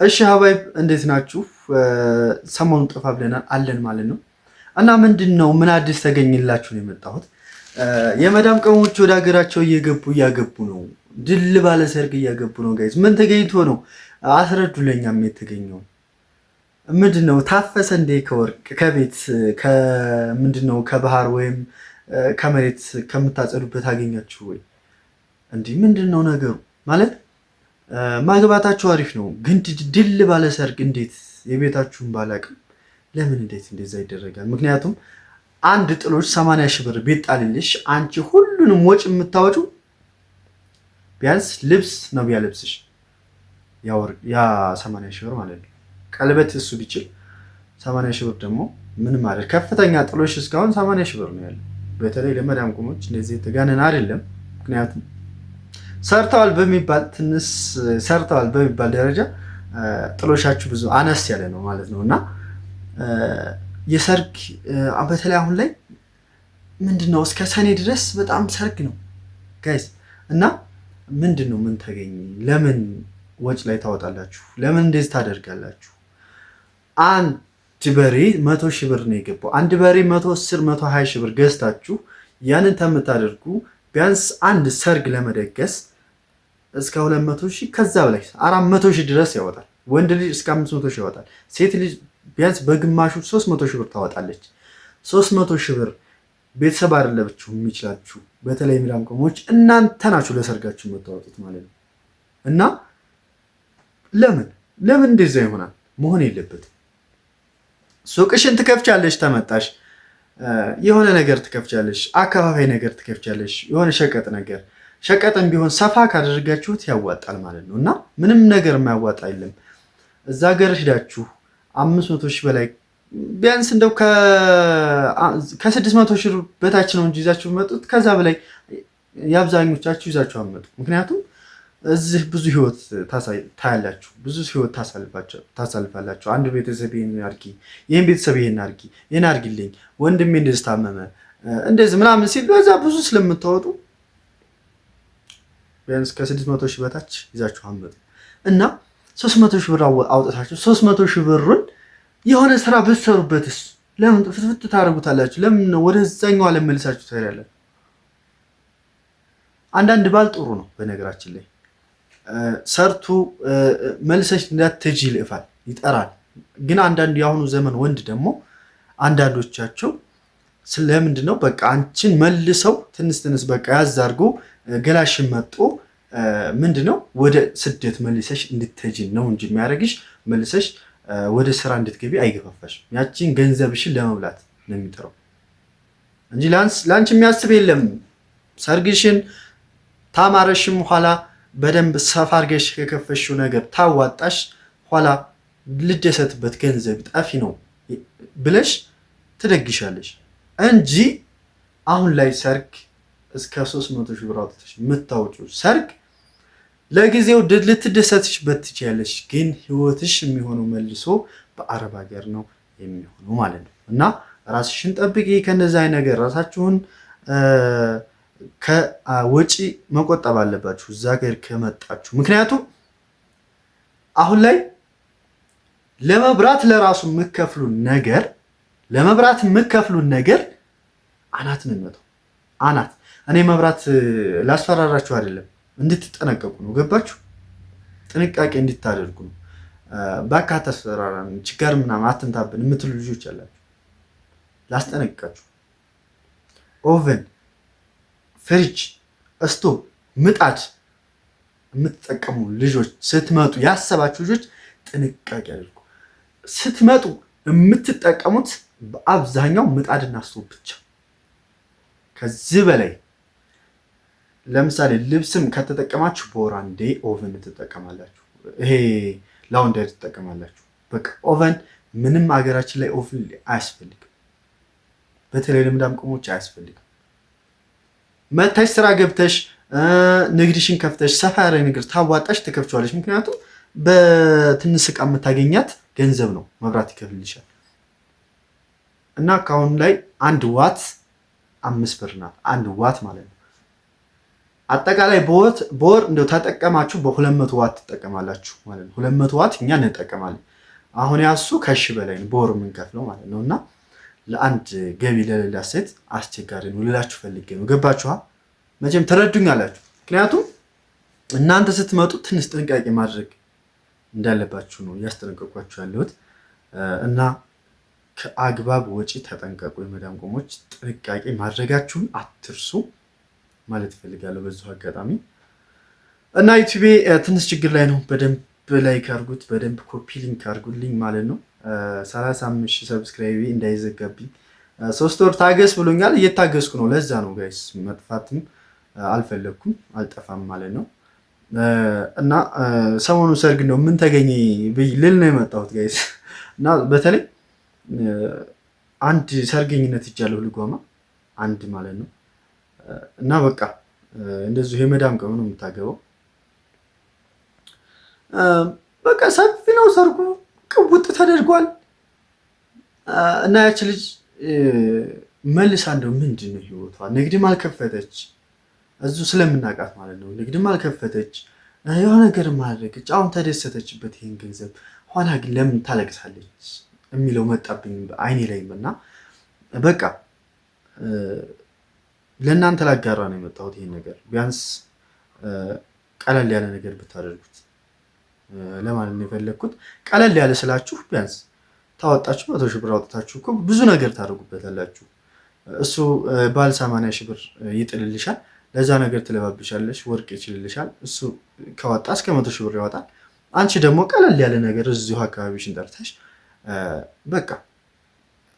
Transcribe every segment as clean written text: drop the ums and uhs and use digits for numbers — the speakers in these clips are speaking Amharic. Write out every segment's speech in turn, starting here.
እሺ ሀባይብ እንዴት ናችሁ? ሰሞኑን ጠፋ ብለናል አለን ማለት ነው። እና ምንድነው ምን አዲስ ተገኝላችሁ ነው የመጣሁት። የመዳም ቀሞች ወደ ሀገራቸው እያገቡ ነው። ድል ባለ ሰርግ እያገቡ ነው። ጋይስ ምን ተገኝቶ ነው? አስረዱለኛም የተገኘው ምንድነው? ታፈሰ እንዴ ከወርቅ ከቤት ከምንድነው ከባህር ወይም ከመሬት ከምታጸዱበት አገኛችሁ ወይ? እንዲህ ምንድነው ነገሩ ማለት ማግባታችሁ አሪፍ ነው፣ ግን ድል ባለ ሰርግ እንዴት የቤታችሁን ባላቅም ለምን እንዴት እንደዛ ይደረጋል? ምክንያቱም አንድ ጥሎች 80 ሺህ ብር ቢጣልልሽ አንቺ ሁሉንም ወጪ የምታወጪው ቢያንስ ልብስ ነው ቢያለብስሽ ያ 80 ሺህ ብር ማለት ነው። ቀለበት እሱ ቢችል 80 ሺህ ብር ደግሞ ምን ማለት ከፍተኛ ጥሎሽ እስካሁን 80 ሺህ ብር ነው ያለው። በተለይ ለመዳም ቆሞች እንደዚህ የተጋነነ አይደለም። ምክንያቱም ሰርተዋል በሚባል ደረጃ ጥሎሻችሁ ብዙ አነስ ያለ ነው ማለት ነው። እና የሰርግ በተለይ አሁን ላይ ምንድነው እስከ ሰኔ ድረስ በጣም ሰርግ ነው ጋይስ። እና ምንድነው ምን ተገኘ? ለምን ወጭ ላይ ታወጣላችሁ? ለምን እንደዚህ ታደርጋላችሁ? አንድ በሬ 100 ሺህ ብር ነው የገባው። አንድ በሬ 110 120 ሺህ ብር ገዝታችሁ ያንን ተምታደርጉ ቢያንስ አንድ ሰርግ ለመደገስ እስከ 200 ሺህ ከዛ በላይ 400 ሺህ ድረስ ያወጣል። ወንድ ልጅ እስከ 500 ሺህ ያወጣል። ሴት ልጅ ቢያንስ በግማሹ 300 ሺህ ብር ታወጣለች። 300 ሺህ ብር ቤተሰብ አይደለችው የሚችላችሁ። በተለይ መዳም ቆሞች እናንተ ናችሁ ለሰርጋችሁ የምታወጡት ማለት ነው። እና ለምን እንደዛ ይሆናል? መሆን የለበትም። ሱቅሽን ትከፍቻለሽ፣ ተመጣሽ የሆነ ነገር ትከፍቻለሽ፣ አካፋፋይ ነገር ትከፍቻለሽ፣ የሆነ ሸቀጥ ነገር ሸቀጥም ቢሆን ሰፋ ካደረጋችሁት ያዋጣል ማለት ነው። እና ምንም ነገር የማያዋጣ የለም። እዛ ሀገር ሄዳችሁ 500 ሺህ በላይ ቢያንስ እንደው ከ600 ሺህ በታች ነው እንጂ ይዛችሁ መጡት። ከዛ በላይ የአብዛኞቻችሁ ይዛችሁ አመጡ። ምክንያቱም እዚህ ብዙ ህይወት ታያላችሁ፣ ብዙ ህይወት ታሳልፋላችሁ። አንድ ቤተሰብ ይሄን አርጊ፣ ይሄን ቤተሰብ ይሄን አርጊ፣ ይሄን አርጊልኝ፣ ወንድሜ እንደዚህ ታመመ፣ እንደዚህ ምናምን ሲል በዛ ብዙ ስለምታወጡ ቢያንስ ከ600 ሺህ በታች ይዛችሁ አመጡ እና 300 ሺህ ብር አውጥታችሁ 300 ሺህ ብሩን የሆነ ስራ ብትሰሩበትስ ለምን ፍትፍት ታደርጉታላችሁ? ለምን ወደዛኛው ዓለም መልሳችሁ ትሄዳላችሁ? አንዳንድ ባል ጥሩ ነው በነገራችን ላይ ሰርቱ መልሰሽ እንዳትጂ ይጠራል። ግን አንዳንድ የአሁኑ ዘመን ወንድ ደግሞ አንዳንዶቻቸው ስለምንድን ነው በቃ አንቺን መልሰው ትንስ በቃ ያዛርጉ ገላሽን መጦ ምንድነው ወደ ስደት መልሰሽ እንድትሄጂ ነው እንጂ የሚያደርግሽ መልሰሽ ወደ ስራ እንድትገቢ አይገፋፋሽም። ያቺን ገንዘብሽን ለመብላት ነው የሚጠራው እንጂ ላንቺ የሚያስብ የለም። ሰርግሽን ታማረሽም ኋላ በደንብ ሰፋ አድርገሽ ከከፈሽው ነገር ታዋጣሽ ኋላ ልደሰትበት ገንዘብ ጠፊ ነው ብለሽ ትደግሻለሽ እንጂ አሁን ላይ ሰርግ እስከ 300 ሺህ ብር አውጥተሽ የምታወጪው ሰርግ ለጊዜው ልትደሰትሽበት ትችያለሽ፣ ግን ህይወትሽ የሚሆነው መልሶ በአረብ ሀገር ነው የሚሆነው ማለት ነው። እና ራስሽን ጠብቂ ከነዛ ነገር ራሳችሁን ከወጪ መቆጠብ አለባችሁ እዛ ሀገር ከመጣችሁ። ምክንያቱም አሁን ላይ ለመብራት ለራሱ የምከፍሉን ነገር አናት ነው የሚመጣው አናት። እኔ መብራት ላስፈራራችሁ አይደለም፣ እንድትጠነቀቁ ነው። ገባችሁ? ጥንቃቄ እንድታደርጉ ነው። በቃ ተስፈራራን ችግር ምናምን አትንታብን የምትሉ ልጆች አላችሁ፣ ላስጠነቅቃችሁ። ኦቨን፣ ፍሪጅ፣ ስቶቭ፣ ምጣድ የምትጠቀሙ ልጆች ስትመጡ ያሰባችሁ ልጆች ጥንቃቄ አድርጉ። ስትመጡ የምትጠቀሙት በአብዛኛው ምጣድና ስቶቭ ብቻ። ከዚህ በላይ ለምሳሌ ልብስም ከተጠቀማችሁ በወር አንዴ ኦቨን ትጠቀማላችሁ። ይሄ ላውንደሪ ትጠቀማላችሁ። በቃ ኦቨን ምንም ሀገራችን ላይ ኦቨን አያስፈልግም። በተለይ ለመዳም ቆሞች አያስፈልግም። መታሽ ስራ ገብተሽ ንግድሽን ከፍተሽ ሰፋ ያለ ነገር ታዋጣሽ ትከፍቻለሽ። ምክንያቱም በትንሽ ዕቃ የምታገኛት ገንዘብ ነው መብራት ይከፍልልሻል። እና ከአሁን ላይ 1 ዋት 5 ብር ናት። 1 ዋት ማለት ነው አጠቃላይ በወር እንደው ተጠቀማችሁ በ200 ዋት ትጠቀማላችሁ ማለት ነው። 200 ዋት እኛ እንጠቀማለን። አሁን ያሱ ከሺ በላይ ነው በወር የምንከፍለው ማለት ነው። እና ለአንድ ገቢ ለሌላት ሴት አስቸጋሪ ነው ልላችሁ ፈልጌ ነው። ገባችኋ? መቼም ትረዱኛላችሁ። ምክንያቱም እናንተ ስትመጡ ትንሽ ጥንቃቄ ማድረግ እንዳለባችሁ ነው እያስጠነቀቋችሁ ያለሁት። እና ከአግባብ ወጪ ተጠንቀቁ። የመዳም ቅመሞች ጥንቃቄ ማድረጋችሁን አትርሱ ማለት እፈልጋለሁ በዚሁ አጋጣሚ። እና ዩቲዩቤ ትንሽ ችግር ላይ ነው። በደንብ ላይክ አድርጉት፣ በደንብ ኮፒ ሊንክ አድርጉልኝ ማለት ነው። 35,000 ሰብስክራይብ እንዳይዘጋብኝ 3 ወር ታገስ ብሎኛል። እየታገስኩ ነው። ለዛ ነው ጋይስ፣ መጥፋትም አልፈለግኩም፣ አልጠፋም ማለት ነው። እና ሰሞኑ ሰርግ ነው ምን ተገኘ ልል ነው የመጣሁት ጋይስ። እና በተለይ አንድ ሰርገኝነት ይጃለሁ ልጓማ አንድ ማለት ነው። እና በቃ እንደዚሁ የመዳም ቅመም ነው የምታገባው። በቃ ሰፊ ነው ሰርጉ፣ ቅውጥ ተደርጓል። እና ያች ልጅ መልሳ እንደው ምንድን ነው ህይወቷ? ንግድም አልከፈተች እዚሁ ስለምናውቃት ማለት ነው። ንግድም አልከፈተች፣ የሆነ ነገር ማድረገች። አሁን ተደሰተችበት ይህን ገንዘብ፣ ኋላ ግን ለምን ታለቅሳለች የሚለው መጣብኝ አይኔ ላይም። እና በቃ ለእናንተ ላጋራ ነው የመጣሁት ይህን ነገር። ቢያንስ ቀለል ያለ ነገር ብታደርጉት ለማለት ነው የፈለግኩት። ቀለል ያለ ስላችሁ ቢያንስ ታወጣችሁ 100 ሺህ ብር አውጥታችሁ እኮ ብዙ ነገር ታደርጉበታላችሁ። እሱ ባል 80 ሺህ ብር ይጥልልሻል፣ ለዛ ነገር ትለባብሻለሽ፣ ወርቅ ይችልልሻል። እሱ ከወጣ እስከ 100 ሺህ ብር ያወጣል። አንቺ ደግሞ ቀለል ያለ ነገር እዚሁ አካባቢሽን ጠርተሽ በቃ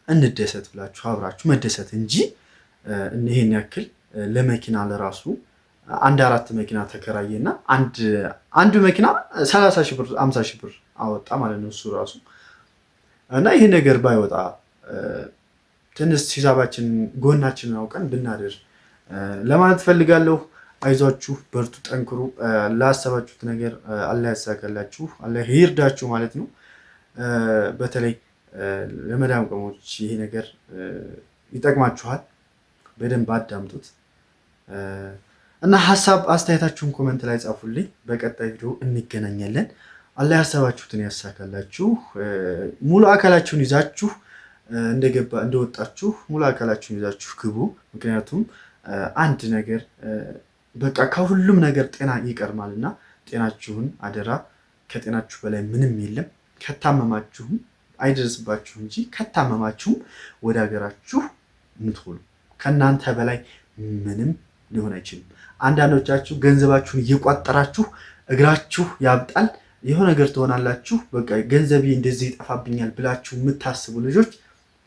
እንደሰት ብላችሁ አብራችሁ መደሰት እንጂ ይሄን ያክል ለመኪና ለራሱ 4 መኪና ተከራየና አንድ መኪና 30 ሺህ ብር 50 ሺህ ብር አወጣ ማለት ነው እሱ ራሱ። እና ይሄ ነገር ባይወጣ ትንሽ ሂሳባችን ጎናችንን አውቀን ብናደር ለማለት ፈልጋለሁ። አይዟችሁ፣ በርቱ፣ ጠንክሩ። ላሰባችሁት ነገር አላህ ያሳካላችሁ፣ አላህ ይርዳችሁ ማለት ነው። በተለይ ለመዳም ቅመሞች ይሄ ነገር ይጠቅማችኋል። በደንብ አዳምጡት እና ሀሳብ አስተያየታችሁን ኮመንት ላይ ጻፉልኝ። በቀጣይ ቪዲዮ እንገናኛለን። አላህ ያሰባችሁትን ያሳካላችሁ። ሙሉ አካላችሁን ይዛችሁ እንደወጣችሁ ሙሉ አካላችሁን ይዛችሁ ግቡ። ምክንያቱም አንድ ነገር በቃ ከሁሉም ነገር ጤና ይቀርማልና ጤናችሁን አደራ። ከጤናችሁ በላይ ምንም የለም። ከታመማችሁም አይደርስባችሁ እንጂ ከታመማችሁም ወደ ሀገራችሁ ምትሆኑ ከእናንተ በላይ ምንም ሊሆን አይችልም። አንዳንዶቻችሁ ገንዘባችሁን እየቋጠራችሁ እግራችሁ ያብጣል፣ የሆነ ነገር ትሆናላችሁ። በቃ ገንዘቤ እንደዚህ ይጠፋብኛል ብላችሁ የምታስቡ ልጆች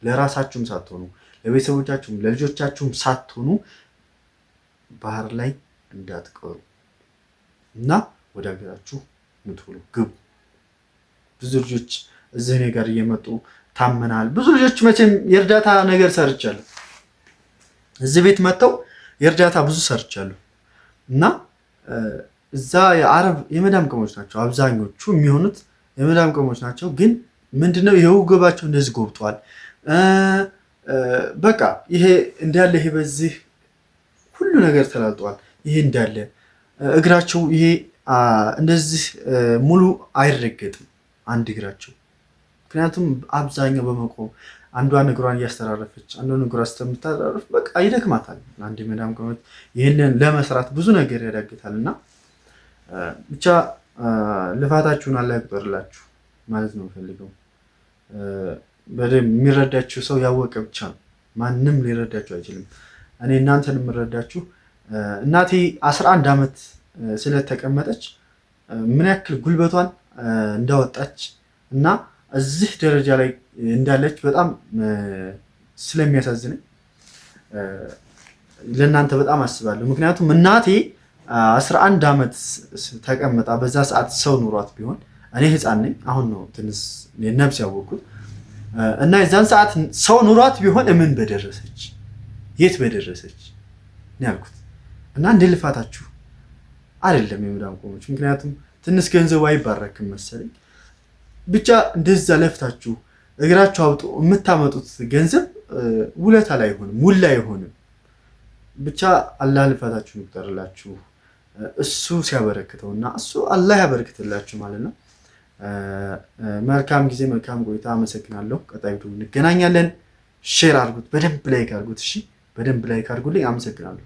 ለራሳችሁም ሳትሆኑ ለቤተሰቦቻችሁም ለልጆቻችሁም ሳትሆኑ ባህር ላይ እንዳትቀሩ እና ወደ ሀገራችሁ ምትሆኑ ግቡ። ብዙ ልጆች እዚህ እኔ ጋር እየመጡ ታመናል። ብዙ ልጆች መቼም የእርዳታ ነገር ሰርቻለሁ። እዚህ ቤት መጥተው የእርዳታ ብዙ ሰርቻለሁ እና እዛ የአረብ የመዳም ቅመሞች ናቸው አብዛኞቹ የሚሆኑት የመዳም ቅመሞች ናቸው። ግን ምንድነው ይሄው ገባቸው እንደዚህ ጎብጧል። በቃ ይሄ እንዳለ ይሄ በዚህ ሁሉ ነገር ተላልጧል። ይሄ እንዳለ እግራቸው ይሄ እንደዚህ ሙሉ አይረገጥም አንድ እግራቸው። ምክንያቱም አብዛኛው በመቆም አንዷን እግሯን እያስተራረፈች አንዷን እግሯን ስተምታራረፍ በቃ ይደክማታል። አንድ የመዳም ቅመሞች ይህንን ለመስራት ብዙ ነገር ያዳግታል እና ብቻ ልፋታችሁን አላህ ይቁጠርላችሁ ማለት ነው ፈልገው። በደንብ የሚረዳችሁ ሰው ያወቀ ብቻ ነው። ማንም ሊረዳችሁ አይችልም። እኔ እናንተን የምረዳችሁ እናቴ 11 ዓመት ስለተቀመጠች ምን ያክል ጉልበቷን እንዳወጣች እና እዚህ ደረጃ ላይ እንዳለች በጣም ስለሚያሳዝነኝ ለእናንተ በጣም አስባለሁ። ምክንያቱም እናቴ 11 ዓመት ተቀምጣ በዛ ሰዓት ሰው ኑሯት ቢሆን እኔ ህፃን ነኝ፣ አሁን ነው ትንሽ ነብስ ያወቅኩት እና የዛን ሰዓት ሰው ኑሯት ቢሆን ምን በደረሰች የት በደረሰች ነው ያልኩት። እና እንደ ልፋታችሁ አይደለም የመዳም ቅመሞች። ምክንያቱም ትንሽ ገንዘቡ አይባረክም መሰለኝ። ብቻ እንደዛ ለፍታችሁ እግራችሁ አውጡ የምታመጡት ገንዘብ ውለታ ላይ አይሆንም፣ ውላ አይሆንም። ብቻ አላህ ልፋታችሁን ይቁጠርላችሁ። እሱ ሲያበረክተው እና እሱ አላህ ያበረክትላችሁ ማለት ነው። መልካም ጊዜ፣ መልካም ቆይታ። አመሰግናለሁ። ቀጣይ ቪዲዮ እንገናኛለን። ሼር አድርጉት፣ በደንብ ላይክ አድርጉት። እሺ፣ በደንብ ላይክ አድርጉልኝ። አመሰግናለሁ።